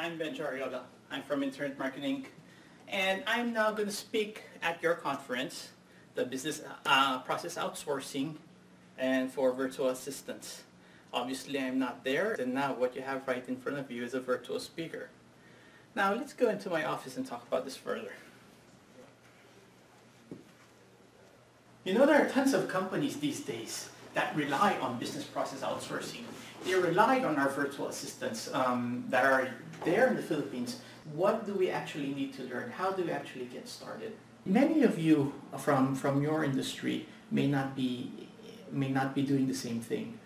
I'm Benj Arriola. I'm from Internet Marketing, and I'm now going to speak at your conference, the Business Process Outsourcing and for virtual assistants. Obviously, I'm not there, and now what you have right in front of you is a virtual speaker. Now, let's go into my office and talk about this further. You know, there are tons of companies these days that rely on business process outsourcing. They rely on our virtual assistants that are there in the Philippines. What do we actually need to learn? How do we actually get started? Many of you from your industry may not be doing the same thing.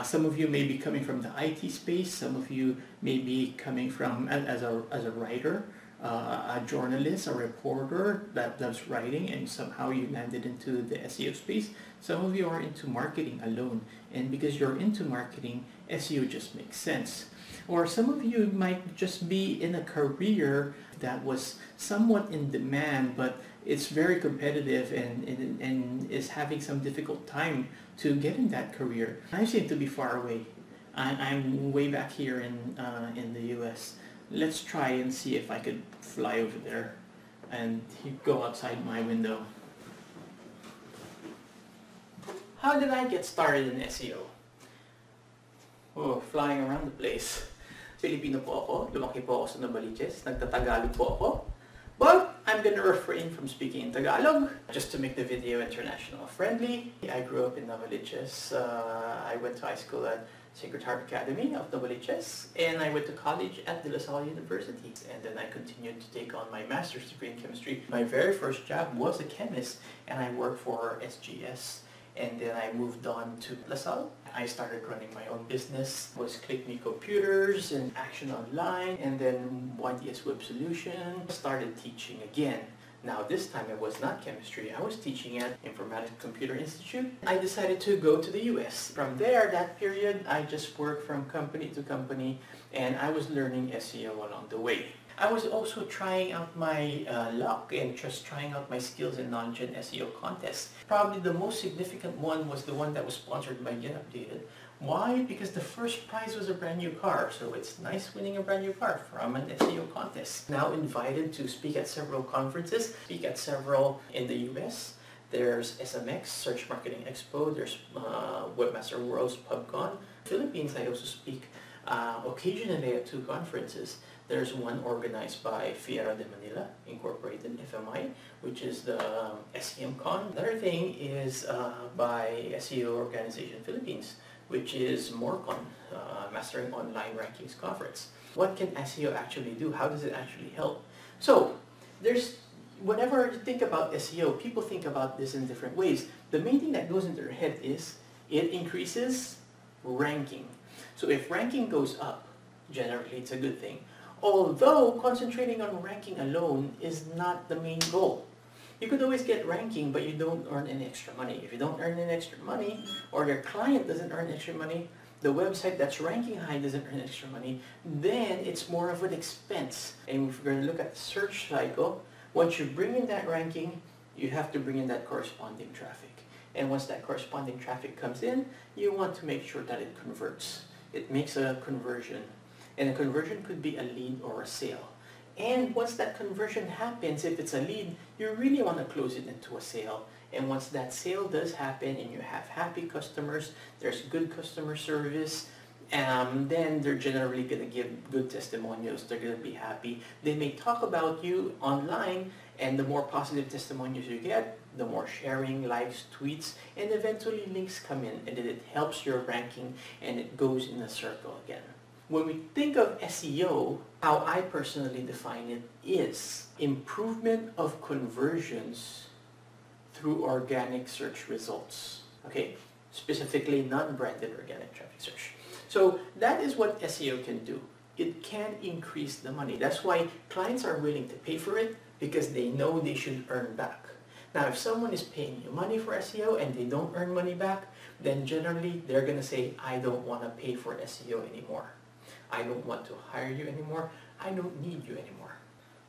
Some of you may be coming from the IT space. Some of you may be coming from as a writer, a journalist, a reporter that loves writing, and somehow you landed into the SEO space. Some of you are into marketing alone, and because you're into marketing, SEO just makes sense. Or some of you might just be in a career that was somewhat in demand, but it's very competitive and is having some difficult time to get in that career. I seem to be far away. I'm way back here in the US. Let's try and see if I could fly over there and go outside my window. How did I get started in SEO? Oh, flying around the place. Filipino po ako, lumaki po ako sa Novaliches, nagtatagalog po ako. But I'm going to refrain from speaking in Tagalog just to make the video international friendly. I grew up in Novaliches. I went to high school at Sacred Heart Academy of Novaliches, and I went to college at De La Salle University. And then I continued to take on my master's degree in chemistry. My very first job was a chemist, and I worked for SGS. And then I moved on to La Salle. I started running my own business. It was Click Me Computers and Action Online, and then YDS Web Solution. I started teaching again. Now this time it was not chemistry. I was teaching at Informatics Computer Institute. I decided to go to the US. From there, that period, I just worked from company to company, and I was learning SEO along the way. I was also trying out my luck and just trying out my skills in knowledge and SEO contests. Probably the most significant one was the one that was sponsored by Get Updated. Why? Because the first prize was a brand new car, so it's nice winning a brand new car from an SEO contest. Now invited to speak at several conferences, speak at several in the US. There's SMX, Search Marketing Expo, there's Webmaster World's PubCon. Philippines, I also speak occasionally at 2 conferences. There's one organized by Fiera de Manila, Incorporated, FMI, which is the SEM Con. The other thing is by SEO Organization Philippines, which is MORCON, Mastering Online Rankings Conference. What can SEO actually do? How does it actually help? So, whenever you think about SEO, people think about this in different ways. The main thing that goes into their head is it increases ranking. So if ranking goes up, generally it's a good thing. Although concentrating on ranking alone is not the main goal. You could always get ranking, but you don't earn any extra money. If you don't earn any extra money, or your client doesn't earn extra money, the website that's ranking high doesn't earn extra money, then it's more of an expense. And if we're going to look at the search cycle, once you bring in that ranking, you have to bring in that corresponding traffic. And once that corresponding traffic comes in, you want to make sure that it converts. It makes a conversion. And a conversion could be a lead or a sale. And once that conversion happens, if it's a lead, you really want to close it into a sale. And once that sale does happen and you have happy customers, there's good customer service, then they're generally going to give good testimonials. They're going to be happy. They may talk about you online, and the more positive testimonials you get, the more sharing, likes, tweets, and eventually links come in, and then it helps your ranking, and it goes in a circle again. When we think of SEO, how I personally define it is improvement of conversions through organic search results. Okay, specifically non-branded organic traffic search. So that is what SEO can do. It can increase the money. That's why clients are willing to pay for it, because they know they should earn back. Now, if someone is paying you money for SEO and they don't earn money back, then generally they're going to say, I don't want to pay for SEO anymore. I don't want to hire you anymore. I don't need you anymore.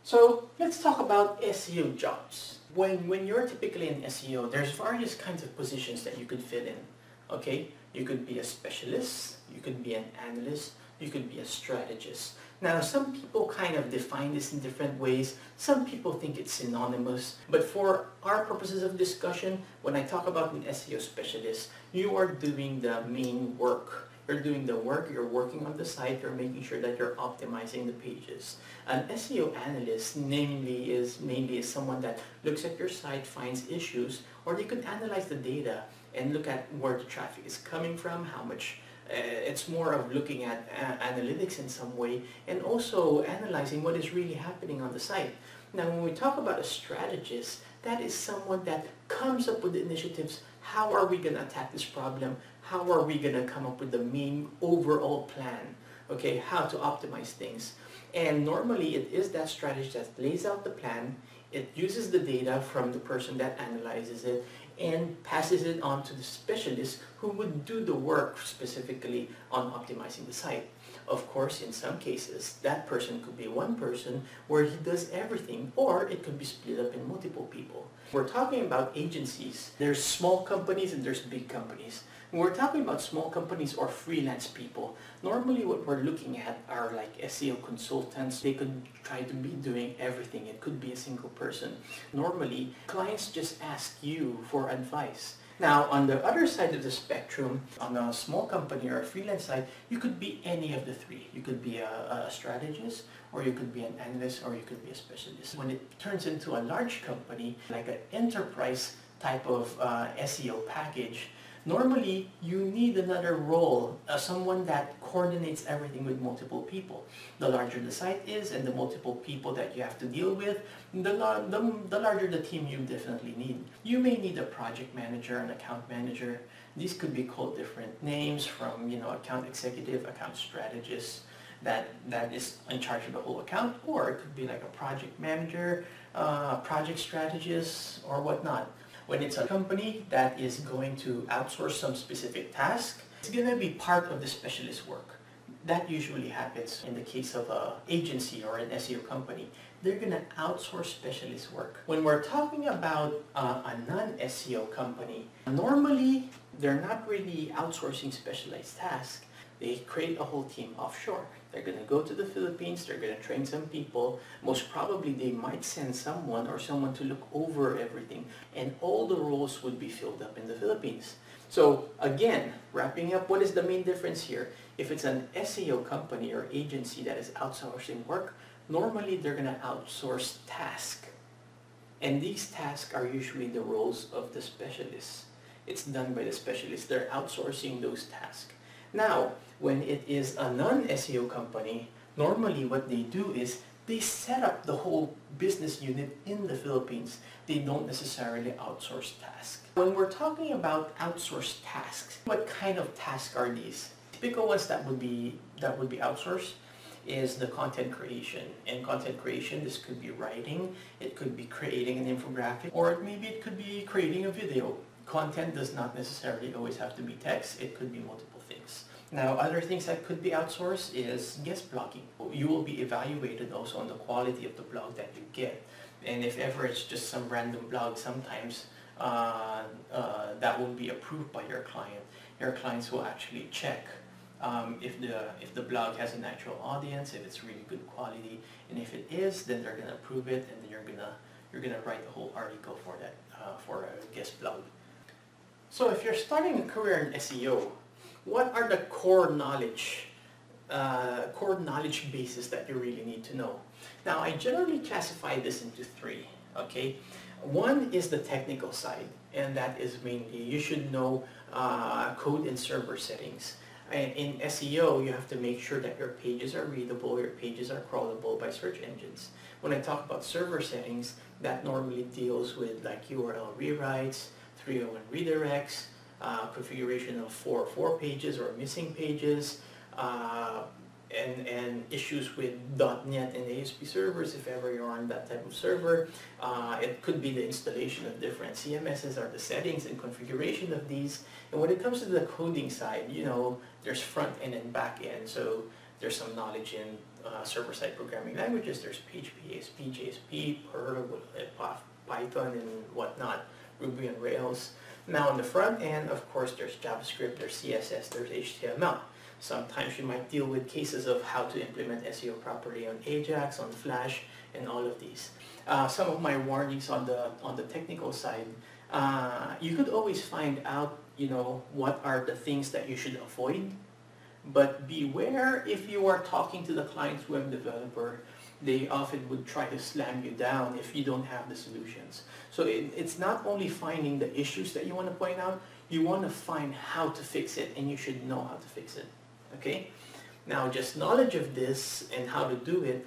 So let's talk about SEO jobs. When you're typically in SEO, there's various kinds of positions that you could fill in. Okay, you could be a specialist, you could be an analyst, you could be a strategist. Now, some people kind of define this in different ways. Some people think it's synonymous. But for our purposes of discussion, when I talk about an SEO specialist, you are doing the main work. You're doing the work, you're working on the site, you're making sure that you're optimizing the pages. An SEO analyst mainly is someone that looks at your site, finds issues, or they could analyze the data and look at where the traffic is coming from, how much. It's more of looking at analytics in some way, and also analyzing what is really happening on the site. Now, when we talk about a strategist, that is someone that comes up with initiatives. How are we going to attack this problem? How are we going to come up with the main overall plan? Okay, how to optimize things. And normally it is that strategist that lays out the plan. It uses the data from the person that analyzes it and passes it on to the specialist who would do the work specifically on optimizing the site. Of course, in some cases, that person could be one person where he does everything, or it could be split up in multiple people. We're talking about agencies. There's small companies and there's big companies. When we're talking about small companies or freelance people, normally what we're looking at are like SEO consultants. They could try to be doing everything. It could be a single person. Normally, clients just ask you for advice. Now, on the other side of the spectrum, on a small company or a freelance side, you could be any of the three. You could be a strategist, or you could be an analyst, or you could be a specialist. When it turns into a large company, like an enterprise type of SEO package, normally you need another role, someone that coordinates everything with multiple people. The larger the site is and the multiple people that you have to deal with, the larger the team you definitely need. You may need a project manager, an account manager. These could be called different names, from account executive, account strategist, that is in charge of the whole account, or it could be like a project manager, project strategist, or whatnot. When it's a company that is going to outsource some specific task, it's going to be part of the specialist work. That usually happens in the case of an agency or an SEO company. They're going to outsource specialist work. When we're talking about a non-SEO company, normally they're not really outsourcing specialized tasks. They create a whole team offshore. They're going to go to the Philippines, they're going to train some people. Most probably they might send someone to look over everything, and all the roles would be filled up in the Philippines. So again, wrapping up, what is the main difference here? If it's an SEO company or agency that is outsourcing work, normally they're going to outsource tasks. And these tasks are usually the roles of the specialists. It's done by the specialists. They're outsourcing those tasks. Now, when it is a non-SEO company, normally what they do is they set up the whole business unit in the Philippines. They don't necessarily outsource tasks. When we're talking about outsourced tasks, what kind of tasks are these? Typical ones that would be outsourced is the content creation. In content creation, this could be writing, it could be creating an infographic, or maybe it could be creating a video. Content does not necessarily always have to be text, it could be multiple things. Now, other things that could be outsourced is guest blogging. You will be evaluated also on the quality of the blog that you get. And if ever it's just some random blog, sometimes that will be approved by your client. Your clients will actually check if the blog has an actual audience, if it's really good quality, and if it is, then they're gonna approve it, and then you're gonna write a whole article for that for a guest blog. So if you're starting a career in SEO, what are the core knowledge bases that you really need to know? Now, I generally classify this into three. Okay, one is the technical side, and that is mainly you should know code and server settings. In SEO, you have to make sure that your pages are readable, your pages are crawlable by search engines. When I talk about server settings, that normally deals with like URL rewrites, 301 redirects, configuration of 404 pages or missing pages, and issues with .NET and ASP servers if ever you're on that type of server. It could be the installation of different CMSs or the settings and configuration of these. And when it comes to the coding side, there's front end and back end. So there's some knowledge in server-side programming languages. There's PHP, ASP, JSP, Perl, Python, and whatnot, Ruby and Rails. Now on the front end, of course, there's JavaScript, there's CSS, there's HTML. Sometimes you might deal with cases of how to implement SEO properly on Ajax, on Flash, and all of these. Some of my warnings on the technical side, you could always find out, what are the things that you should avoid. But beware, if you are talking to the client's web developer, they often would try to slam you down if you don't have the solutions. So it's not only finding the issues that you want to point out, you want to find how to fix it, and you should know how to fix it. Okay? Now, just knowledge of this and how to do it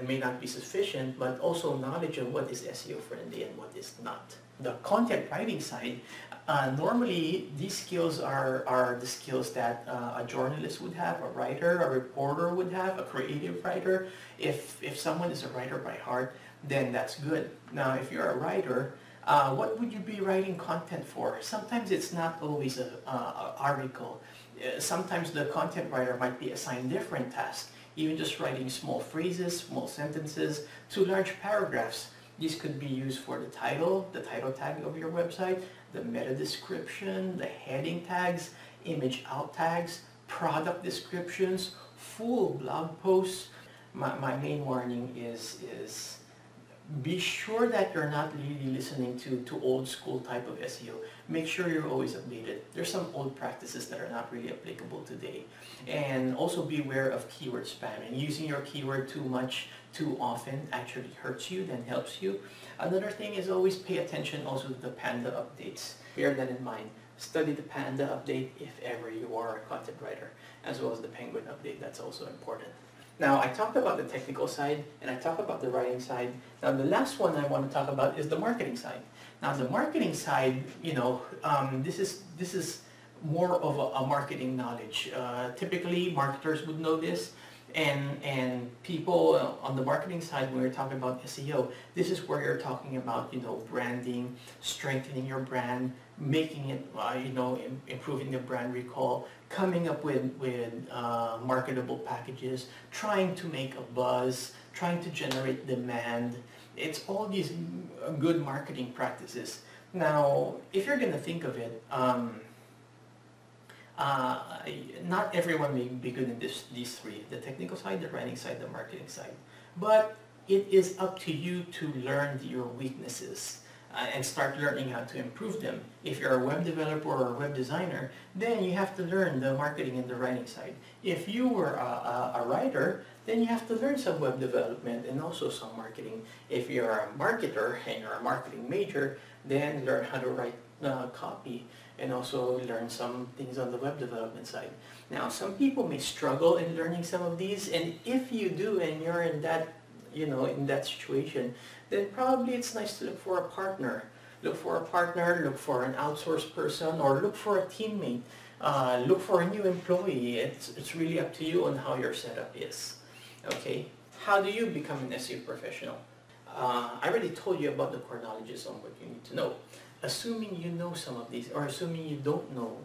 may not be sufficient, but also knowledge of what is SEO friendly and what is not. The content writing side, normally these skills are the skills that a journalist would have, a writer, a reporter would have, a creative writer. If someone is a writer by heart, then that's good. Now, if you're a writer, what would you be writing content for? Sometimes it's not always an article. Sometimes the content writer might be assigned different tasks, even just writing small phrases, small sentences to large paragraphs. These could be used for the title tag of your website, the meta description, the heading tags, image alt tags, product descriptions, full blog posts. My main warning is be sure that you're not really listening to old school type of SEO. Make sure you're always updated. There's some old practices that are not really applicable today. And also beware of keyword spam. And using your keyword too much, too often actually hurts you than helps you. Another thing is always pay attention also to the Panda updates. Bear that in mind. Study the Panda update if ever you are a content writer, as well as the Penguin update. That's also important. Now, I talked about the technical side, and I talked about the writing side. Now, the last one I want to talk about is the marketing side. Now, the marketing side, this is more of a marketing knowledge. Typically, marketers would know this, and people on the marketing side, when we're talking about SEO, this is where you're talking about, branding, strengthening your brand, making it, improving the brand recall, coming up with marketable packages, trying to make a buzz, trying to generate demand. It's all these good marketing practices. Now, if you're going to think of it, not everyone may be good in these three, the technical side, the writing side, the marketing side. But it is up to you to learn your weaknesses and start learning how to improve them. If you're a web developer or a web designer, then you have to learn the marketing and the writing side. If you were a writer, then you have to learn some web development and also some marketing. If you're a marketer and you're a marketing major, then learn how to write copy and also learn some things on the web development side. Now, some people may struggle in learning some of these, and if you do and you're in that, in that situation, then probably it's nice to look for a partner. Look for a partner, look for an outsourced person, or look for a teammate. Look for a new employee. It's really up to you on how your setup is. Okay? How do you become an SEO professional? I already told you about the core knowledges on what you need to know. Assuming you know some of these, or assuming you don't know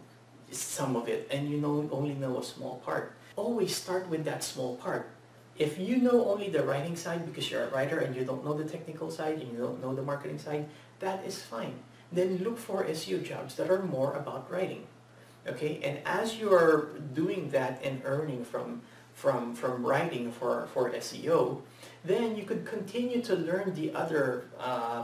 some of it, and you only know a small part, always start with that small part. If you know only the writing side because you're a writer and you don't know the technical side and you don't know the marketing side, that is fine. Then look for SEO jobs that are more about writing. Okay, and as you're doing that and earning from writing for SEO, then you could continue to learn the other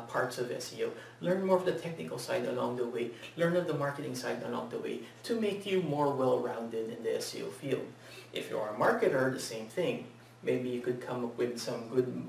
parts of SEO. Learn more of the technical side along the way. Learn of the marketing side along the way to make you more well-rounded in the SEO field. If you're a marketer, the same thing. Maybe you could come up with some good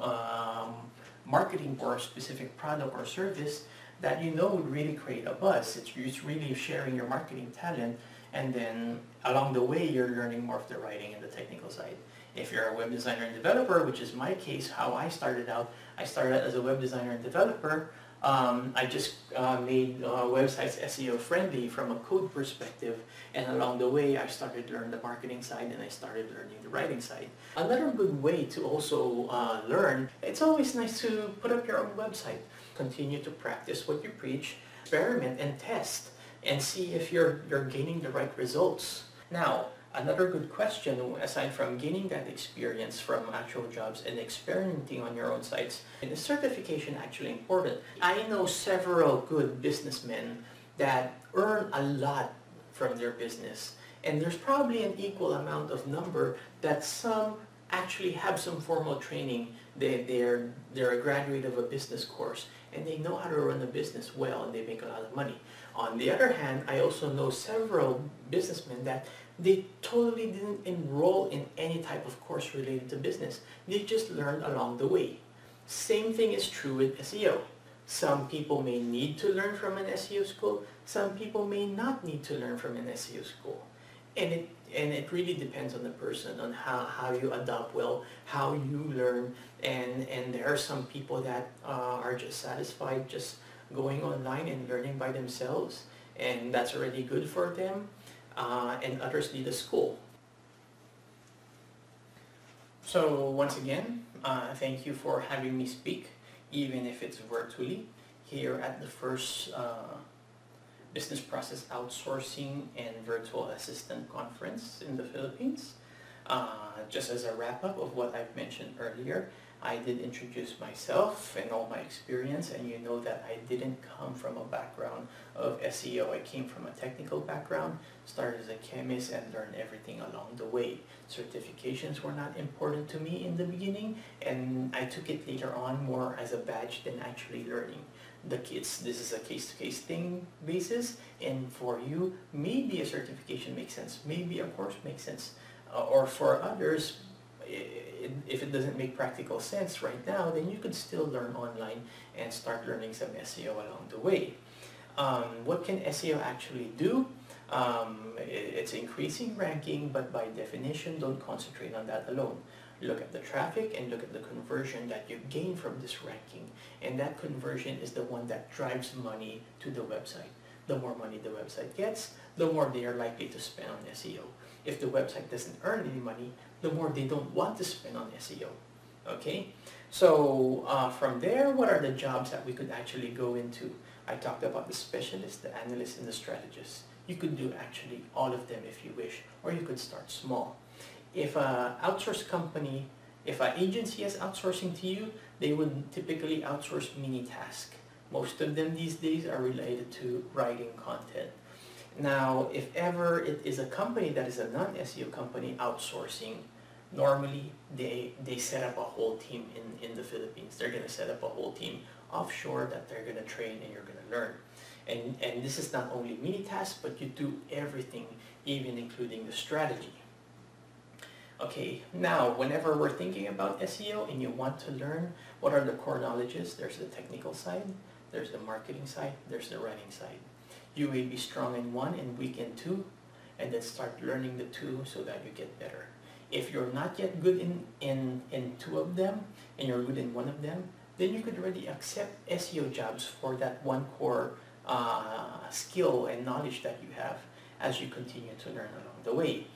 marketing for a specific product or service that would really create a buzz. It's really sharing your marketing talent, and then along the way you're learning more of the writing and the technical side. If you're a web designer and developer, which is my case, how I started out, I started as a web designer and developer. I just made websites SEO friendly from a code perspective, and along the way I started to learn the marketing side and I started learning the writing side. Another good way to also learn, it's always nice to put up your own website. Continue to practice what you preach, experiment and test, and see if you're gaining the right results. Now, another good question, aside from gaining that experience from actual jobs and experimenting on your own sites, is certification actually important? I know several good businessmen that earn a lot from their business, And there's probably an equal amount of number that some actually have some formal training. They're a graduate of a business course and they know how to run a business well and they make a lot of money. On the other hand, I also know several businessmen that they totally didn't enroll in any type of course related to business. They just learned along the way. Same thing is true with SEO. Some people may need to learn from an SEO school. Some people may not need to learn from an SEO school. And it really depends on the person, on how you adopt well, how you learn. And there are some people that are just satisfied just going online and learning by themselves, and that's already good for them, and others need a school. So once again, thank you for having me speak, even if it's virtually, here at the first Business Process Outsourcing and Virtual Assistant Conference in the Philippines. Just as a wrap-up of what I've mentioned earlier, I did introduce myself and all my experience, and you know that I didn't come from a background of SEO. I came from a technical background, started as a chemist, and learned everything along the way. Certifications were not important to me in the beginning, and I took it later on more as a badge than actually learning. This is a case-to-case thing basis, and for you, maybe a certification makes sense, maybe a course makes sense, or for others, if it doesn't make practical sense right now, then you could still learn online and start learning some SEO along the way. What can SEO actually do? It's increasing ranking, but by definition, don't concentrate on that alone. Look at the traffic and look at the conversion that you gain from this ranking. And that conversion is the one that drives money to the website. The more money the website gets, the more they are likely to spend on SEO. If the website doesn't earn any money, the more they don't want to spend on SEO. Okay? So from there, what are the jobs that we could actually go into? I talked about the specialists, the analysts, and the strategists. You could do actually all of them if you wish, or you could start small. If an outsource company, if an agency is outsourcing to you, they would typically outsource mini tasks. Most of them these days are related to writing content. Now, if ever it is a company that is a non-SEO company outsourcing, normally they set up a whole team in the Philippines. They're going to set up a whole team offshore that they're going to train and you're going to learn. And this is not only mini tasks, but you do everything, even including the strategy. Okay, now whenever we're thinking about SEO and you want to learn what are the core knowledges, there's the technical side, there's the marketing side, there's the writing side. You may be strong in one and weak in two, and then start learning the two so that you get better. If you're not yet good in two of them and you're good in one of them, then you could already accept SEO jobs for that one core skill and knowledge that you have as you continue to learn along the way.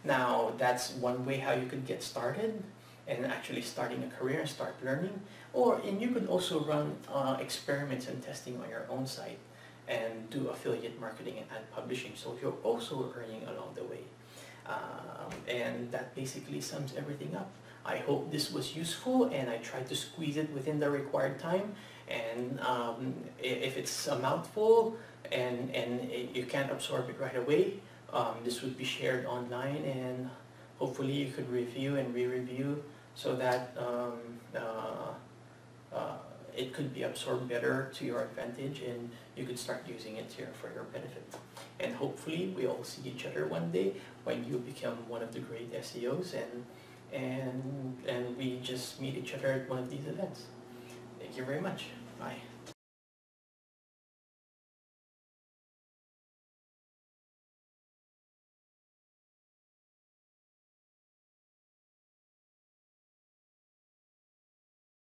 Now, that's one way how you could get started and actually starting a career and start learning. And you could also run experiments and testing on your own site and do affiliate marketing and ad publishing, so you're also earning along the way. And that basically sums everything up. I hope this was useful and I tried to squeeze it within the required time. And if it's a mouthful and you can't absorb it right away, this would be shared online, and hopefully you could review and re-review so that it could be absorbed better to your advantage and you could start using it for your benefit. And hopefully we all see each other one day when you become one of the great SEOs and we just meet each other at one of these events. Thank you very much. Bye.